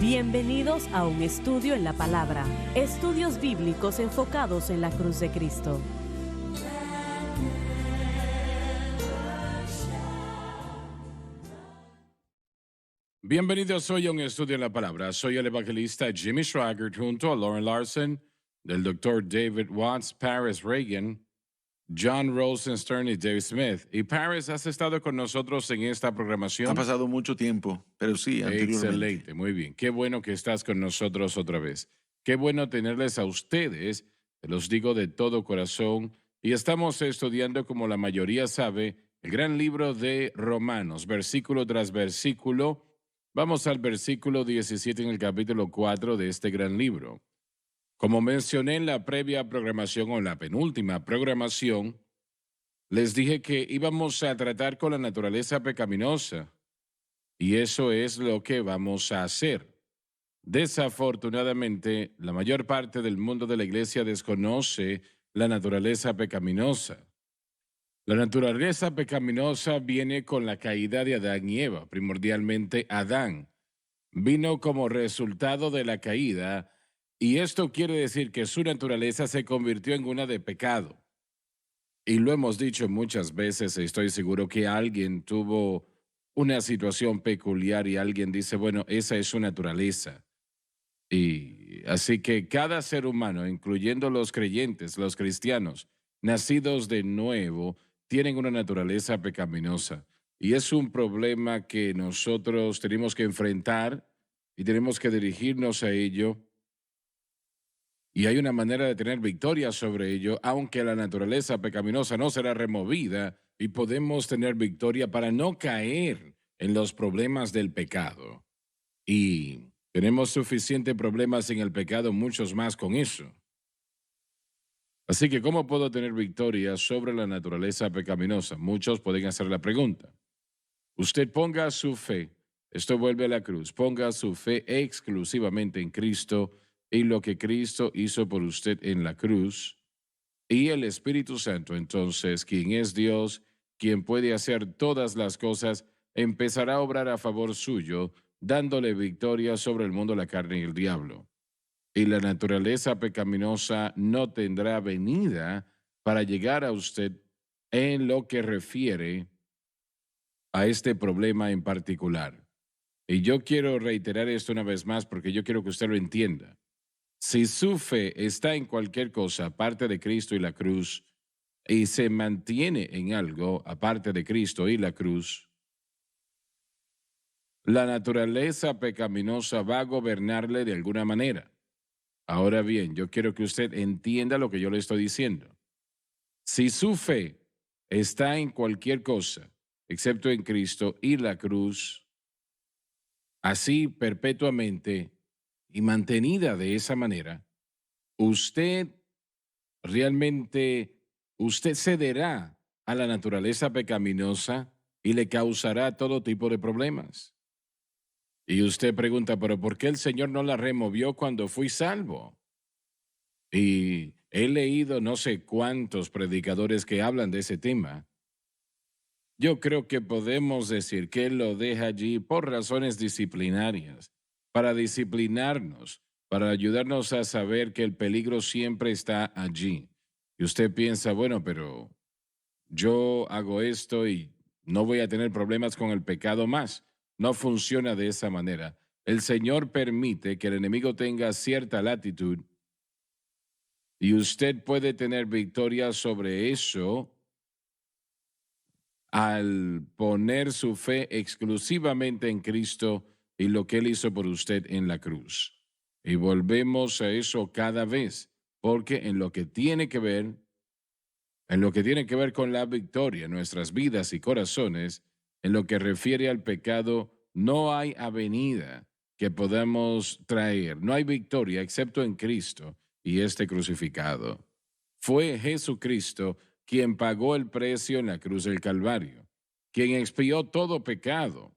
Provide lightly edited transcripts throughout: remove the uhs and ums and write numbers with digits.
Bienvenidos a un estudio en la palabra. Estudios bíblicos enfocados en la cruz de Cristo. Bienvenidos hoy a un estudio en la palabra. Soy el evangelista Jimmy Schwaggart junto a Lauren Larson, del Dr. David Watts, Paris Reagan, John Rosenstern y Dave Smith. Y Paris, has estado con nosotros en esta programación. Ha pasado mucho tiempo, pero sí, anteriormente. Excelente, muy bien. Qué bueno que estás con nosotros otra vez. Qué bueno tenerles a ustedes, te los digo de todo corazón. Y estamos estudiando, como la mayoría sabe, el gran libro de Romanos, versículo tras versículo. Vamos al versículo 17 en el capítulo 4 de este gran libro. Como mencioné en la previa programación o la penúltima programación, les dije que íbamos a tratar con la naturaleza pecaminosa. Y eso es lo que vamos a hacer. Desafortunadamente, la mayor parte del mundo de la iglesia desconoce la naturaleza pecaminosa. La naturaleza pecaminosa viene con la caída de Adán y Eva, primordialmente Adán. Vino como resultado de la caída, y esto quiere decir que su naturaleza se convirtió en una de pecado. Y lo hemos dicho muchas veces, estoy seguro que alguien tuvo una situación peculiar y alguien dice, bueno, esa es su naturaleza. Y así que cada ser humano, incluyendo los creyentes, los cristianos, nacidos de nuevo, tienen una naturaleza pecaminosa. Y es un problema que nosotros tenemos que enfrentar y tenemos que dirigirnos a ello. Y hay una manera de tener victoria sobre ello, aunque la naturaleza pecaminosa no será removida y podemos tener victoria para no caer en los problemas del pecado. Y tenemos suficientes problemas en el pecado, muchos más con eso. Así que, ¿cómo puedo tener victoria sobre la naturaleza pecaminosa? Muchos pueden hacer la pregunta. Usted ponga su fe, esto vuelve a la cruz, ponga su fe exclusivamente en Cristo y lo que Cristo hizo por usted en la cruz, y el Espíritu Santo, entonces, quien es Dios, quien puede hacer todas las cosas, empezará a obrar a favor suyo, dándole victoria sobre el mundo, la carne y el diablo. Y la naturaleza pecaminosa no tendrá venida para llegar a usted en lo que refiere a este problema en particular. Y yo quiero reiterar esto una vez más porque yo quiero que usted lo entienda. Si su fe está en cualquier cosa aparte de Cristo y la cruz, y se mantiene en algo aparte de Cristo y la cruz, la naturaleza pecaminosa va a gobernarle de alguna manera. Ahora bien, yo quiero que usted entienda lo que yo le estoy diciendo. Si su fe está en cualquier cosa, excepto en Cristo y la cruz, así perpetuamente y mantenida de esa manera, usted realmente, usted cederá a la naturaleza pecaminosa y le causará todo tipo de problemas. Y usted pregunta, pero ¿por qué el Señor no la removió cuando fui salvo? Y he leído no sé cuántos predicadores que hablan de ese tema. Yo creo que podemos decir que Él lo deja allí por razones disciplinarias, para disciplinarnos, para ayudarnos a saber que el peligro siempre está allí. Y usted piensa, bueno, pero yo hago esto y no voy a tener problemas con el pecado más. No funciona de esa manera. El Señor permite que el enemigo tenga cierta latitud y usted puede tener victoria sobre eso al poner su fe exclusivamente en Cristo y lo que Él hizo por usted en la cruz. Y volvemos a eso cada vez, porque en lo que tiene que ver con la victoria en nuestras vidas y corazones, en lo que refiere al pecado, no hay avenida que podamos traer, no hay victoria excepto en Cristo y este crucificado. Fue Jesucristo quien pagó el precio en la cruz del Calvario, quien expió todo pecado.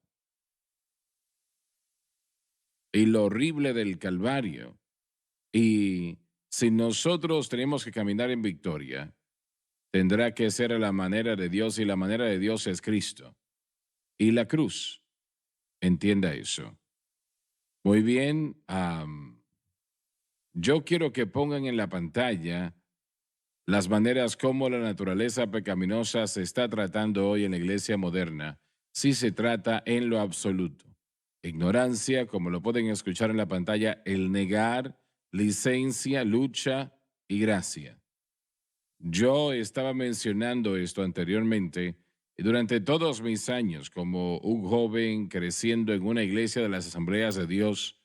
Y lo horrible del Calvario. Y si nosotros tenemos que caminar en victoria, tendrá que ser a la manera de Dios y la manera de Dios es Cristo. Y la cruz, entienda eso. Muy bien. Yo quiero que pongan en la pantalla las maneras como la naturaleza pecaminosa se está tratando hoy en la iglesia moderna, si se trata en lo absoluto. Ignorancia, como lo pueden escuchar en la pantalla, el negar, licencia, lucha y gracia. Yo estaba mencionando esto anteriormente y durante todos mis años como un joven creciendo en una iglesia de las Asambleas de Dios,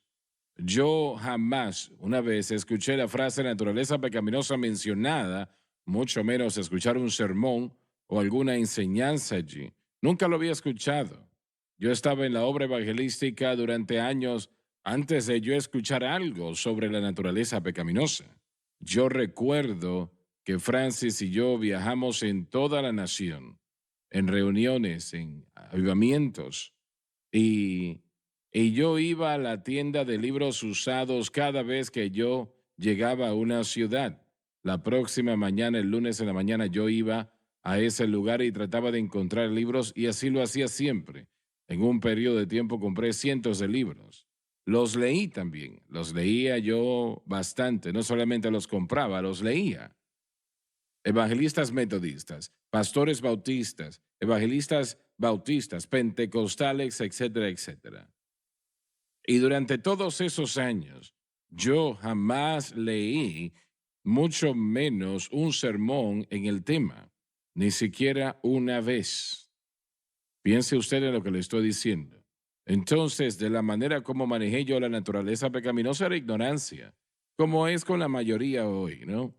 yo jamás una vez escuché la frase naturaleza pecaminosa mencionada, mucho menos escuchar un sermón o alguna enseñanza allí. Nunca lo había escuchado. Yo estaba en la obra evangelística durante años antes de yo escuchar algo sobre la naturaleza pecaminosa. Yo recuerdo que Francis y yo viajamos en toda la nación, en reuniones, en avivamientos, y yo iba a la tienda de libros usados cada vez que yo llegaba a una ciudad. La próxima mañana, el lunes en la mañana, yo iba a ese lugar y trataba de encontrar libros y así lo hacía siempre. En un periodo de tiempo compré cientos de libros. Los leí también, los leía yo bastante, no solamente los compraba, los leía. Evangelistas metodistas, pastores bautistas, pentecostales, etcétera, etcétera. Y durante todos esos años, yo jamás leí, mucho menos un sermón en el tema, ni siquiera una vez. Piense usted en lo que le estoy diciendo. Entonces, de la manera como manejé yo la naturaleza pecaminosa era ignorancia, como es con la mayoría hoy, ¿no?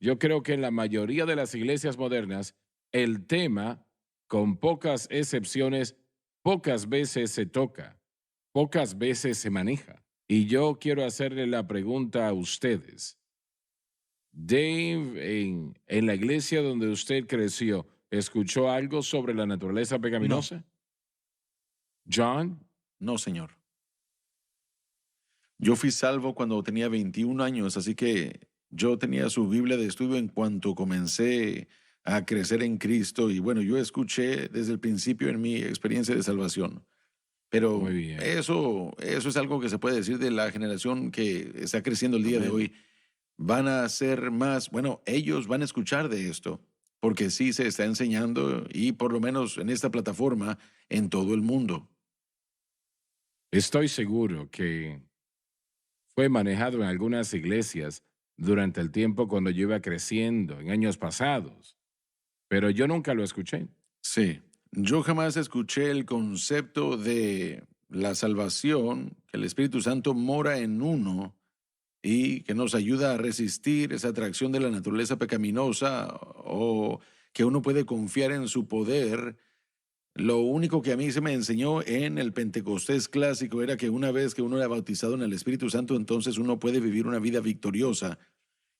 Yo creo que en la mayoría de las iglesias modernas, el tema, con pocas excepciones, pocas veces se toca, pocas veces se maneja. Y yo quiero hacerle la pregunta a ustedes. Dave, en la iglesia donde usted creció, ¿escuchó algo sobre la naturaleza No, pecaminosa? John, no, señor. Yo fui salvo cuando tenía 21 años, así que yo tenía su Biblia de estudio en cuanto comencé a crecer en Cristo y bueno, yo escuché desde el principio en mi experiencia de salvación. muy Pero bien. eso es algo que se puede decir de la generación que está creciendo el día de Amén. hoy. Van a ser más, bueno, ellos van a escuchar de esto, porque sí se está enseñando y por lo menos en esta plataforma en todo el mundo. Estoy seguro que fue manejado en algunas iglesias durante el tiempo cuando yo iba creciendo, en años pasados, pero yo nunca lo escuché. Sí, yo jamás escuché el concepto de la salvación, que el Espíritu Santo mora en uno y que nos ayuda a resistir esa atracción de la naturaleza pecaminosa o que uno puede confiar en su poder. Lo único que a mí se me enseñó en el Pentecostés clásico era que una vez que uno era bautizado en el Espíritu Santo, entonces uno puede vivir una vida victoriosa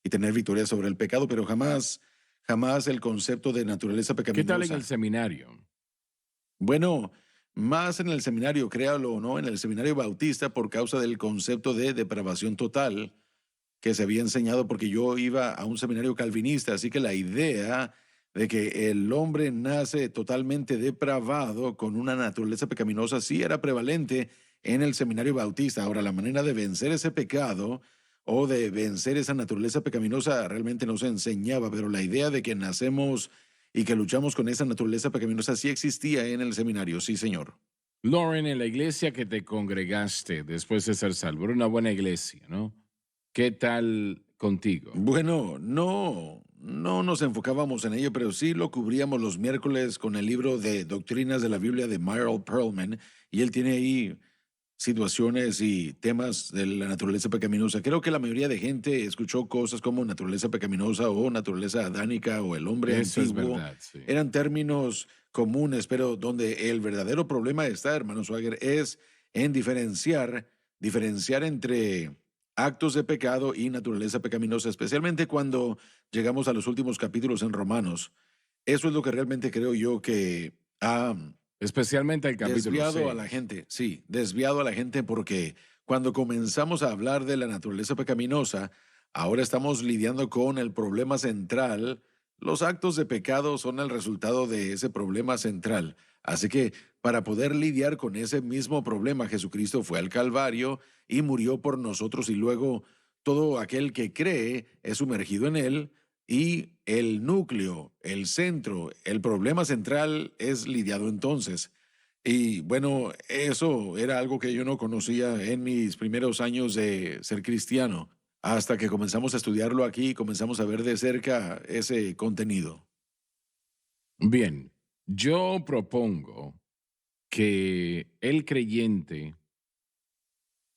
y tener victoria sobre el pecado, pero jamás, jamás el concepto de naturaleza ¿Qué tal en el pecaminosa. seminario? Bueno, más en el seminario, créalo o no, en el seminario bautista por causa del concepto de depravación total que se había enseñado porque yo iba a un seminario calvinista, así que la idea de que el hombre nace totalmente depravado con una naturaleza pecaminosa sí era prevalente en el seminario bautista. Ahora, la manera de vencer ese pecado o de vencer esa naturaleza pecaminosa realmente no se enseñaba, pero la idea de que nacemos y que luchamos con esa naturaleza pecaminosa sí existía en el seminario, sí, señor. Lauren, en la iglesia que te congregaste después de ser salvo, era una buena iglesia, ¿no? ¿Qué tal contigo? Bueno, no nos enfocábamos en ello, pero sí lo cubríamos los miércoles con el libro de Doctrinas de la Biblia de Myral Pearlman, y él tiene ahí situaciones y temas de la naturaleza pecaminosa. Creo que la mayoría de gente escuchó cosas como naturaleza pecaminosa o naturaleza adánica o el hombre Eso es antiguo. verdad, sí. Eran términos comunes, pero donde el verdadero problema está, hermano Swagger, es en diferenciar entre actos de pecado y naturaleza pecaminosa, especialmente cuando llegamos a los últimos capítulos en Romanos. Eso es lo que realmente creo yo que ha Especialmente el capítulo desviado a la 6. gente, sí, desviado a la gente porque cuando comenzamos a hablar de la naturaleza pecaminosa, ahora estamos lidiando con el problema central. Los actos de pecado son el resultado de ese problema central. Así que para poder lidiar con ese mismo problema, Jesucristo fue al Calvario y murió por nosotros y luego todo aquel que cree es sumergido en él y el núcleo, el centro, el problema central es lidiado entonces. Y bueno, eso era algo que yo no conocía en mis primeros años de ser cristiano, hasta que comenzamos a estudiarlo aquí y comenzamos a ver de cerca ese contenido. Bien, yo propongo que el creyente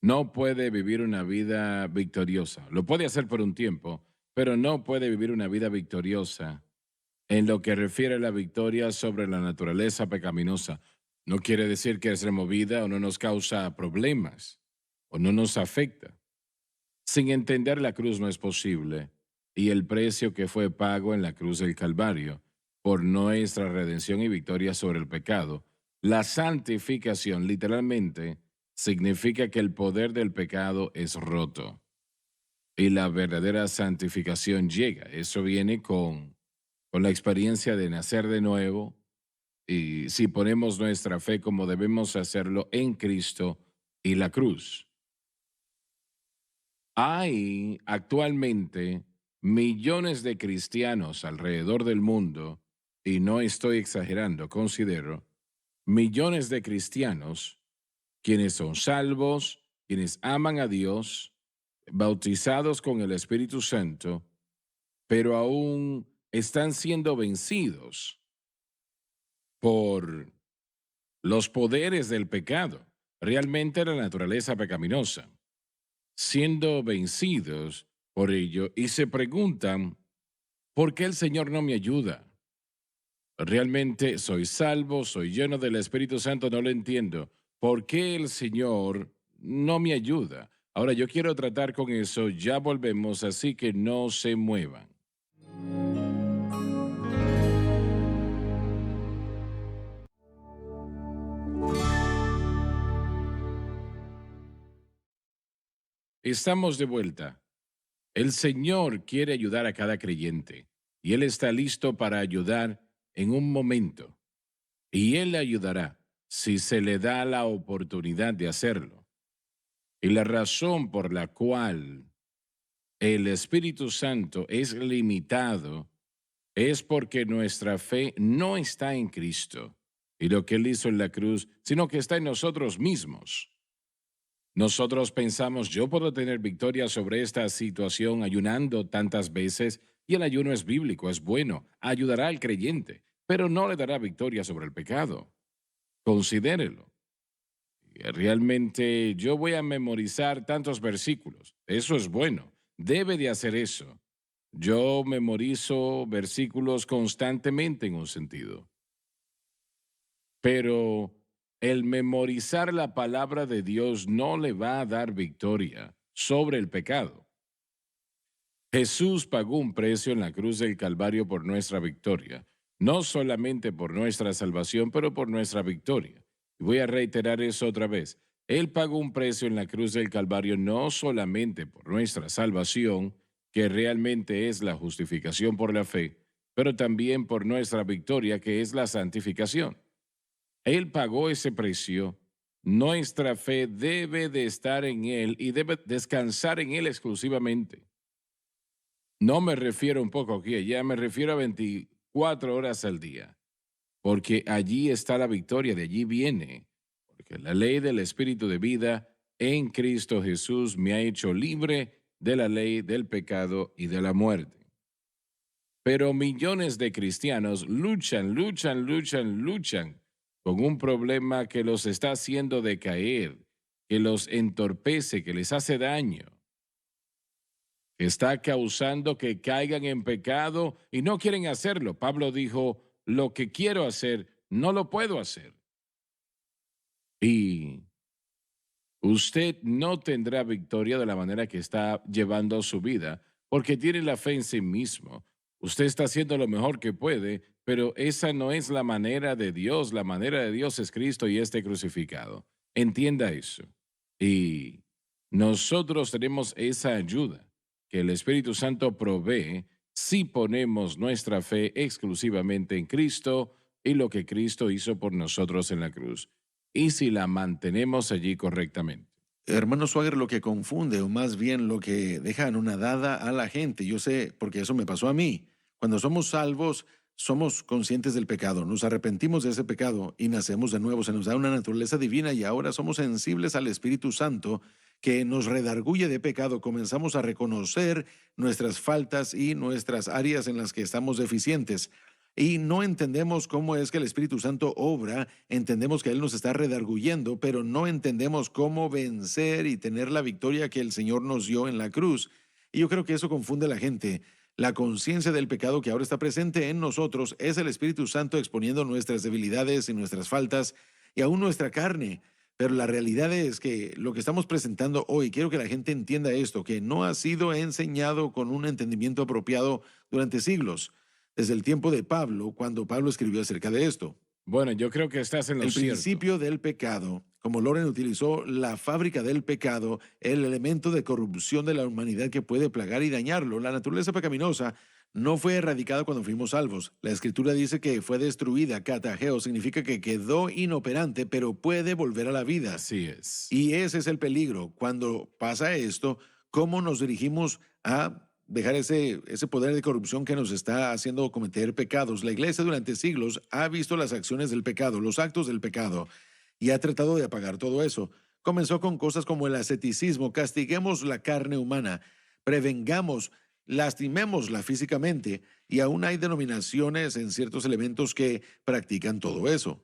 no puede vivir una vida victoriosa. Lo puede hacer por un tiempo, pero no puede vivir una vida victoriosa en lo que refiere a la victoria sobre la naturaleza pecaminosa. No quiere decir que es removida o no nos causa problemas o no nos afecta. Sin entender la cruz no es posible y el precio que fue pago en la cruz del Calvario por nuestra redención y victoria sobre el pecado. La santificación literalmente significa que el poder del pecado es roto y la verdadera santificación llega. Eso viene con la experiencia de nacer de nuevo y si ponemos nuestra fe como debemos hacerlo en Cristo y la cruz. Hay actualmente millones de cristianos alrededor del mundo, y no estoy exagerando, considero, millones de cristianos quienes son salvos, quienes aman a Dios, bautizados con el Espíritu Santo, pero aún están siendo vencidos por los poderes del pecado, realmente la naturaleza pecaminosa, siendo vencidos por ello y se preguntan, ¿por qué el Señor no me ayuda? Realmente soy salvo, soy lleno del Espíritu Santo, no lo entiendo. ¿Por qué el Señor no me ayuda? Ahora yo quiero tratar con eso, ya volvemos, así que no se muevan. Estamos de vuelta. El Señor quiere ayudar a cada creyente y Él está listo para ayudar en un momento. Y Él le ayudará si se le da la oportunidad de hacerlo. Y la razón por la cual el Espíritu Santo es limitado es porque nuestra fe no está en Cristo y lo que Él hizo en la cruz, sino que está en nosotros mismos. Nosotros pensamos, yo puedo tener victoria sobre esta situación ayunando tantas veces, y el ayuno es bíblico, es bueno, ayudará al creyente, pero no le dará victoria sobre el pecado. Considérelo. Realmente yo voy a memorizar tantos versículos. Eso es bueno. Debe de hacer eso. Yo memorizo versículos constantemente en un sentido. Pero el memorizar la palabra de Dios no le va a dar victoria sobre el pecado. Jesús pagó un precio en la cruz del Calvario por nuestra victoria, no solamente por nuestra salvación, pero por nuestra victoria. Y voy a reiterar eso otra vez. Él pagó un precio en la cruz del Calvario no solamente por nuestra salvación, que realmente es la justificación por la fe, pero también por nuestra victoria, que es la santificación. Él pagó ese precio. Nuestra fe debe de estar en Él y debe descansar en Él exclusivamente. No me refiero un poco aquí, ya me refiero a 24 horas al día, porque allí está la victoria, de allí viene, porque la ley del Espíritu de vida en Cristo Jesús me ha hecho libre de la ley del pecado y de la muerte. Pero millones de cristianos luchan con un problema que los está haciendo decaer, que los entorpece, que les hace daño, que está causando que caigan en pecado y no quieren hacerlo. Pablo dijo, lo que quiero hacer, no lo puedo hacer. Y usted no tendrá victoria de la manera que está llevando su vida, porque tiene la fe en sí mismo. Usted está haciendo lo mejor que puede, pero esa no es la manera de Dios. La manera de Dios es Cristo y este crucificado. Entienda eso. Y nosotros tenemos esa ayuda que el Espíritu Santo provee si ponemos nuestra fe exclusivamente en Cristo y lo que Cristo hizo por nosotros en la cruz, y si la mantenemos allí correctamente. Hermano Swagger, lo que confunde, o más bien lo que deja anonadada a la gente, yo sé, porque eso me pasó a mí. Cuando somos salvos, somos conscientes del pecado, nos arrepentimos de ese pecado y nacemos de nuevo, se nos da una naturaleza divina y ahora somos sensibles al Espíritu Santo que nos redarguye de pecado, comenzamos a reconocer nuestras faltas y nuestras áreas en las que estamos deficientes. Y no entendemos cómo es que el Espíritu Santo obra, entendemos que Él nos está redarguyendo, pero no entendemos cómo vencer y tener la victoria que el Señor nos dio en la cruz. Y yo creo que eso confunde a la gente. La conciencia del pecado que ahora está presente en nosotros es el Espíritu Santo exponiendo nuestras debilidades y nuestras faltas y aún nuestra carne. Pero la realidad es que lo que estamos presentando hoy, quiero que la gente entienda esto, que no ha sido enseñado con un entendimiento apropiado durante siglos desde el tiempo de Pablo, cuando Pablo escribió acerca de esto. Bueno, yo creo que estás en lo El cierto. principio del pecado, como Loren utilizó la fábrica del pecado, el elemento de corrupción de la humanidad que puede plagar y dañarlo, la naturaleza pecaminosa, no fue erradicada cuando fuimos salvos. La escritura dice que fue destruida, katajeo, significa que quedó inoperante, pero puede volver a la vida. Así es. Y ese es el peligro. Cuando pasa esto, ¿cómo nos dirigimos a dejar ese poder de corrupción que nos está haciendo cometer pecados? La iglesia durante siglos ha visto las acciones del pecado, los actos del pecado, y ha tratado de apagar todo eso. Comenzó con cosas como el asceticismo, castiguemos la carne humana, prevengamos, lastimémosla físicamente, y aún hay denominaciones en ciertos elementos que practican todo eso.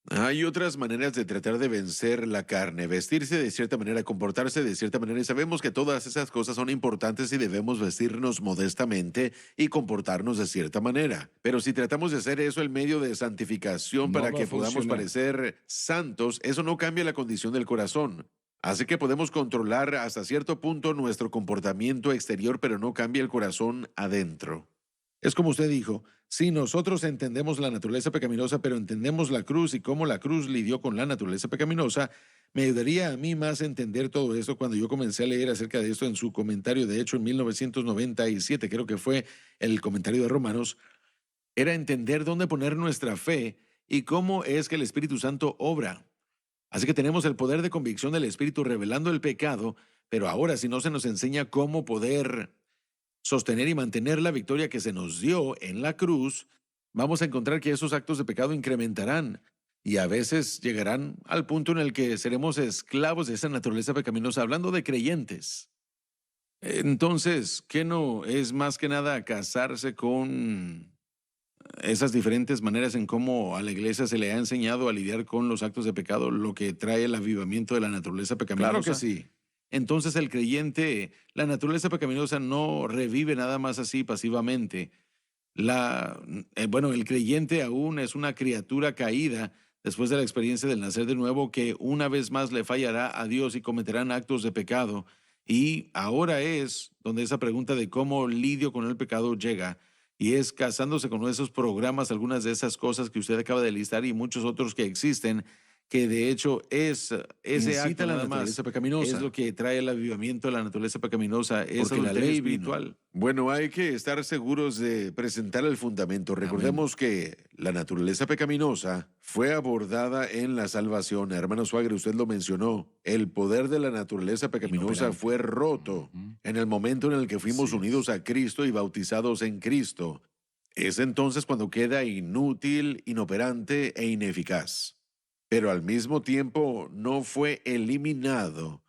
Hay otras maneras de tratar de vencer la carne, vestirse de cierta manera, comportarse de cierta manera, y sabemos que todas esas cosas son importantes y debemos vestirnos modestamente y comportarnos de cierta manera. Pero si tratamos de hacer eso en medio de santificación No para va que a podamos funcionar. parecer santos, eso no cambia la condición del corazón. Así que podemos controlar hasta cierto punto nuestro comportamiento exterior, pero no cambia el corazón adentro. Es como usted dijo, si nosotros entendemos la naturaleza pecaminosa, pero entendemos la cruz y cómo la cruz lidió con la naturaleza pecaminosa, me ayudaría a mí más a entender todo esto cuando yo comencé a leer acerca de esto en su comentario, de hecho en 1997, creo que fue el comentario de Romanos, era entender dónde poner nuestra fe y cómo es que el Espíritu Santo obra. Así que tenemos el poder de convicción del Espíritu revelando el pecado, pero ahora si no se nos enseña cómo poder sostener y mantener la victoria que se nos dio en la cruz, vamos a encontrar que esos actos de pecado incrementarán y a veces llegarán al punto en el que seremos esclavos de esa naturaleza pecaminosa, hablando de creyentes. Entonces, ¿qué no es más que nada casarse con esas diferentes maneras en cómo a la iglesia se le ha enseñado a lidiar con los actos de pecado, lo que trae el avivamiento de la naturaleza pecaminosa? Claro que sí. Entonces el creyente, la naturaleza pecaminosa no revive nada más así pasivamente. El creyente aún es una criatura caída después de la experiencia del nacer de nuevo que una vez más le fallará a Dios y cometerán actos de pecado. Y ahora es donde esa pregunta de cómo lidio con el pecado llega. Y es casándose con esos programas, algunas de esas cosas que usted acaba de listar y muchos otros que existen, que de hecho es ese Incita acto a la nada más naturaleza pecaminosa. es lo que trae el avivamiento de la naturaleza pecaminosa, es Porque la adulterio ley vino. espiritual. Bueno, hay que estar seguros de presentar el fundamento. Recordemos que la naturaleza pecaminosa fue abordada en la salvación. Hermano Swagger, usted lo mencionó. El poder de la naturaleza pecaminosa Inoperante. fue roto Ujú. en el momento en el que fuimos Así es. unidos a Cristo y bautizados en Cristo. Es entonces cuando queda inútil, inoperante e ineficaz. Pero al mismo tiempo no fue eliminado.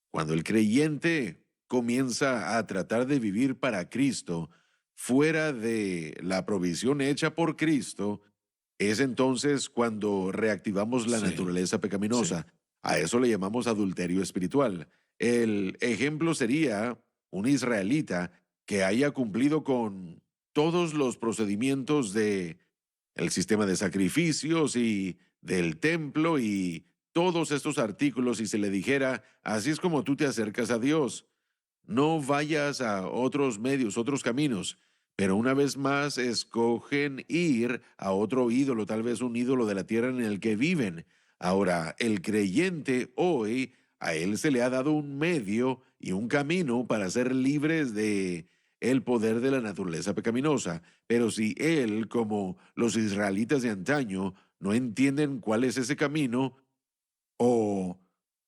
Cuando el creyente comienza a tratar de vivir para Cristo, fuera de la provisión hecha por Cristo, es entonces cuando reactivamos la Sí, naturaleza pecaminosa. A eso le llamamos adulterio espiritual. El ejemplo sería un israelita que haya cumplido con todos los procedimientos de el sistema de sacrificios y del templo y todos estos artículos y se le dijera, así es como tú te acercas a Dios. No vayas a otros medios, otros caminos. Pero una vez más escogen ir a otro ídolo, tal vez un ídolo de la tierra en el que viven. Ahora, el creyente hoy, a él se le ha dado un medio y un camino para ser libres de el poder de la naturaleza pecaminosa. Pero si él, como los israelitas de antaño, no entienden cuál es ese camino, o,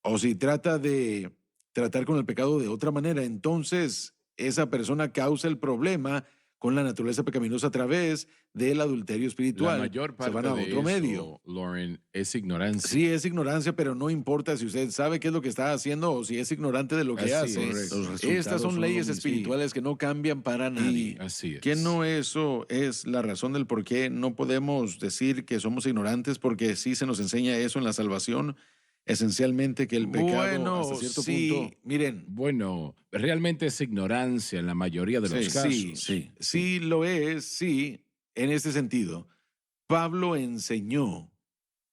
o si trata de tratar con el pecado de otra manera, entonces esa persona causa el problema con la naturaleza pecaminosa a través del adulterio La espiritual. mayor Se van parte a de otro medio. eso, Lauren, es ignorancia. Sí, es ignorancia, pero no importa si usted sabe qué es lo que está haciendo o si es ignorante de lo que Así hace. es. Los Los Estas son leyes espirituales que no cambian para nadie. Así ¿Que es. no eso es la razón del por qué no podemos decir que somos ignorantes? Porque sí se nos enseña eso en la salvación, esencialmente que el pecado hasta cierto punto... Miren, Bueno, realmente es ignorancia en la mayoría de los casos. sí lo es, sí, en este sentido. Pablo enseñó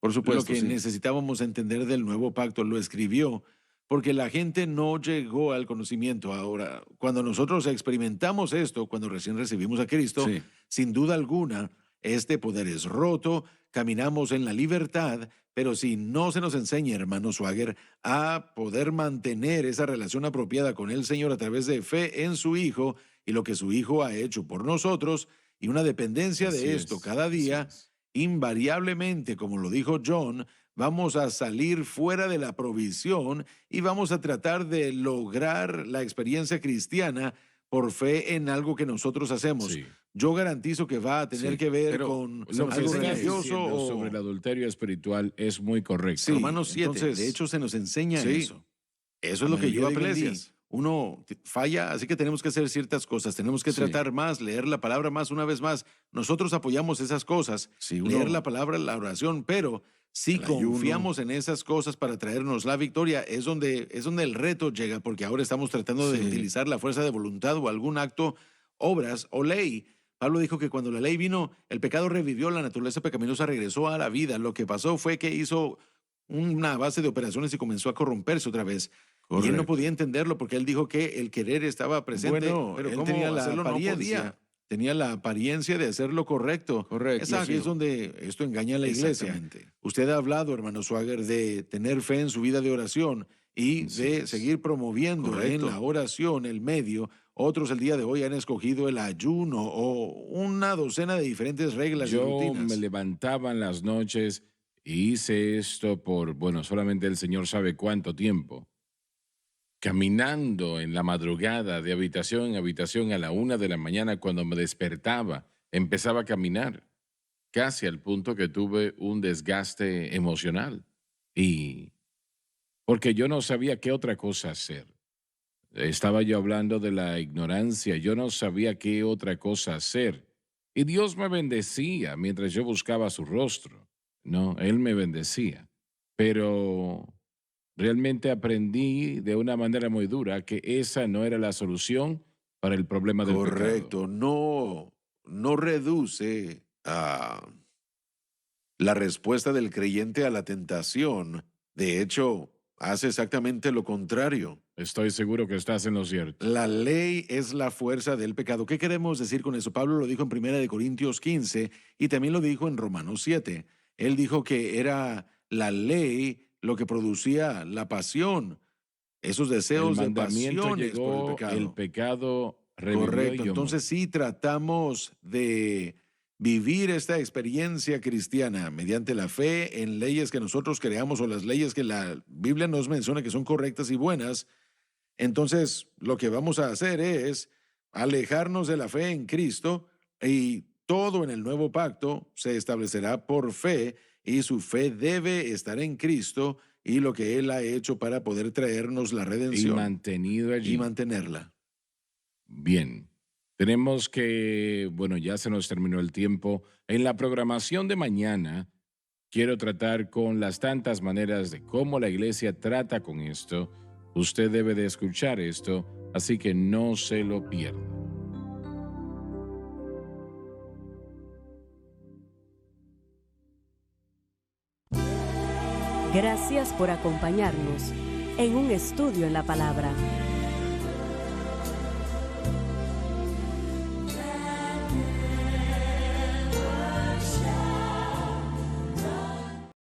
Por supuesto, lo que sí. necesitábamos entender del nuevo pacto, lo escribió, porque la gente no llegó al conocimiento. Ahora, cuando nosotros experimentamos esto, cuando recién recibimos a Cristo, Sí. sin duda alguna, este poder es roto, caminamos en la libertad, pero si no se nos enseña, hermano Swagger, a poder mantener esa relación apropiada con el Señor a través de fe en su Hijo y lo que su Hijo ha hecho por nosotros, y una dependencia Así de esto es, cada así día, es. invariablemente, como lo dijo John, vamos a salir fuera de la provisión y vamos a tratar de lograr la experiencia cristiana por fe en algo que nosotros hacemos. Sí. Yo garantizo que va a tener Sí, que ver pero con Lo que algo estás religioso diciendo o... sobre el adulterio espiritual es muy correcto. Sí, Romanos 7, entonces- de hecho se nos enseña Sí. eso. Eso es lo que yo aprendí. Uno falla, así que tenemos que hacer ciertas cosas. Tenemos que Sí. tratar más, leer la palabra más una vez más. Nosotros apoyamos esas cosas, Sí, uno- leer la palabra, la oración, pero si El ayuno. confiamos en esas cosas para traernos la victoria, es donde el reto llega, porque ahora estamos tratando de Sí. utilizar la fuerza de voluntad o algún acto, obras o ley. Pablo dijo que cuando la ley vino, el pecado revivió, la naturaleza pecaminosa regresó a la vida. Lo que pasó fue que hizo una base de operaciones y comenzó a corromperse otra vez. Y él no Correcto. podía entenderlo porque él dijo que el querer estaba presente, Bueno, pero él él tenía tenía la la hacerlo, no apariencia. podía. Tenía la apariencia de hacer lo correcto. Correcto. Es aquí es donde esto engaña a la iglesia. Exactamente. Usted ha hablado, hermano Swagger, de tener fe en su vida de oración y Así de es. seguir promoviendo Correcto. en la oración el medio. Otros el día de hoy han escogido el ayuno o una docena de diferentes reglas y Yo rutinas. me levantaba en las noches y hice esto por, bueno, solamente el Señor sabe cuánto tiempo. Caminando en la madrugada de habitación en habitación a la 1 de la mañana, cuando me despertaba, empezaba a caminar, casi al punto que tuve un desgaste emocional. Y porque yo no sabía qué otra cosa hacer. Estaba yo hablando de la ignorancia, yo no sabía qué otra cosa hacer. Y Dios me bendecía mientras yo buscaba su rostro. No, Él me bendecía. Pero realmente aprendí de una manera muy dura que esa no era la solución para el problema del pecado. Correcto, no reduce la respuesta del creyente a la tentación. De hecho, hace exactamente lo contrario. Estoy seguro que estás en lo cierto. La ley es la fuerza del pecado. ¿Qué queremos decir con eso? Pablo lo dijo en 1 Corintios 15 y también lo dijo en Romanos 7. Él dijo que era la ley lo que producía la pasión, esos El deseos de mandamiento pasiones por llegó, el pecado. el pecado revivió. Correcto. y yo Entonces sí tratamos de vivir esta experiencia cristiana mediante la fe en leyes que nosotros creamos o las leyes que la Biblia nos menciona que son correctas y buenas. Entonces lo que vamos a hacer es alejarnos de la fe en Cristo y todo en el nuevo pacto se establecerá por fe y su fe debe estar en Cristo y lo que Él ha hecho para poder traernos la y redención mantenido allí. y mantenerla. Bien, tenemos que, bueno, ya se nos terminó el tiempo. En la programación de mañana quiero tratar con las tantas maneras de cómo la iglesia trata con esto. Usted debe de escuchar esto, así que no se lo pierda. Gracias por acompañarnos en un estudio en la palabra.